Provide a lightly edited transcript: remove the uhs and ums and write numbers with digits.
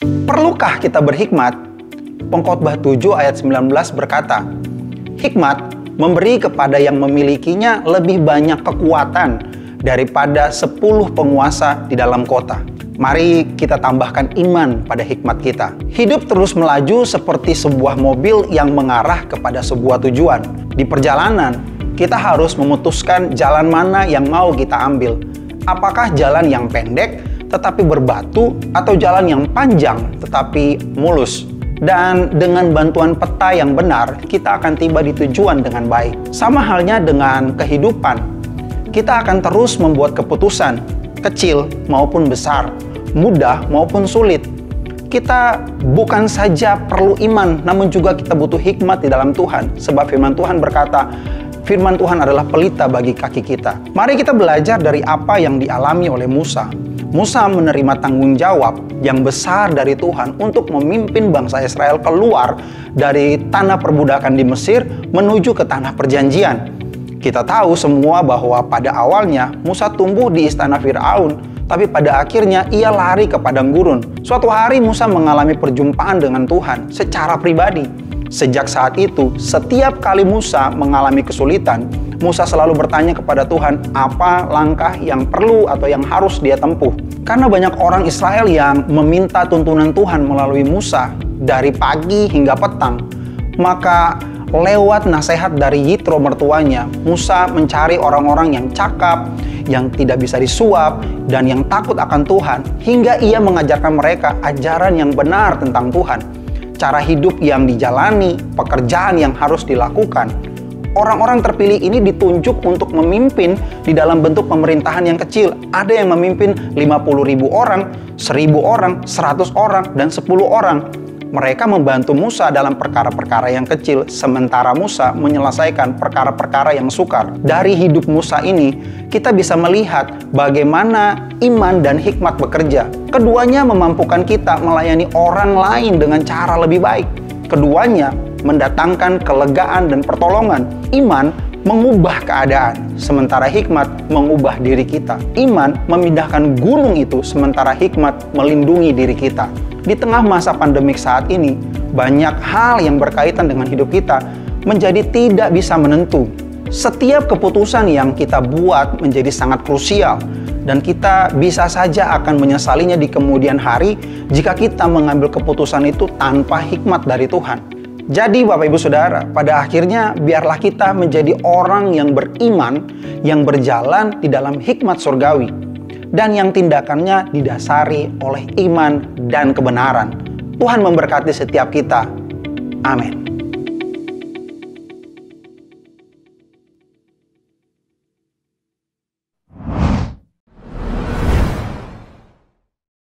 Perlukah kita berhikmat? Pengkhotbah 7 ayat 19 berkata, "Hikmat memberi kepada yang memilikinya lebih banyak kekuatan daripada 10 penguasa di dalam kota." Mari kita tambahkan iman pada hikmat kita. Hidup terus melaju seperti sebuah mobil yang mengarah kepada sebuah tujuan. Di perjalanan, kita harus memutuskan jalan mana yang mau kita ambil. Apakah jalan yang pendek tetapi berbatu atau jalan yang panjang tetapi mulus? Dan dengan bantuan peta yang benar, kita akan tiba di tujuan dengan baik. Sama halnya dengan kehidupan. Kita akan terus membuat keputusan, kecil maupun besar, mudah maupun sulit. Kita bukan saja perlu iman, namun juga kita butuh hikmat di dalam Tuhan. Sebab firman Tuhan berkata, firman Tuhan adalah pelita bagi kaki kita. Mari kita belajar dari apa yang dialami oleh Musa. Musa menerima tanggung jawab yang besar dari Tuhan untuk memimpin bangsa Israel keluar dari tanah perbudakan di Mesir menuju ke tanah perjanjian. Kita tahu semua bahwa pada awalnya Musa tumbuh di istana Firaun, tapi pada akhirnya ia lari ke padang gurun. Suatu hari Musa mengalami perjumpaan dengan Tuhan secara pribadi. Sejak saat itu, setiap kali Musa mengalami kesulitan, Musa selalu bertanya kepada Tuhan apa langkah yang perlu atau yang harus dia tempuh. Karena banyak orang Israel yang meminta tuntunan Tuhan melalui Musa dari pagi hingga petang, maka lewat nasihat dari Yitro mertuanya, Musa mencari orang-orang yang cakap, yang tidak bisa disuap, dan yang takut akan Tuhan, hingga ia mengajarkan mereka ajaran yang benar tentang Tuhan, cara hidup yang dijalani, pekerjaan yang harus dilakukan. Orang-orang terpilih ini ditunjuk untuk memimpin di dalam bentuk pemerintahan yang kecil. Ada yang memimpin 50.000 orang, 1.000 orang, 100 orang, dan 10 orang. Mereka membantu Musa dalam perkara-perkara yang kecil, sementara Musa menyelesaikan perkara-perkara yang sukar. Dari hidup Musa ini, kita bisa melihat bagaimana iman dan hikmat bekerja. Keduanya memampukan kita melayani orang lain dengan cara lebih baik. Keduanya mendatangkan kelegaan dan pertolongan. Iman mengubah keadaan, sementara hikmat mengubah diri kita. Iman memindahkan gunung itu, sementara hikmat melindungi diri kita. Di tengah masa pandemik saat ini, banyak hal yang berkaitan dengan hidup kita menjadi tidak bisa menentu. Setiap keputusan yang kita buat menjadi sangat krusial, dan kita bisa saja akan menyesalinya di kemudian hari jika kita mengambil keputusan itu tanpa hikmat dari Tuhan. Jadi Bapak Ibu Saudara, pada akhirnya biarlah kita menjadi orang yang beriman, yang berjalan di dalam hikmat surgawi, dan yang tindakannya didasari oleh iman dan kebenaran. Tuhan memberkati setiap kita. Amin.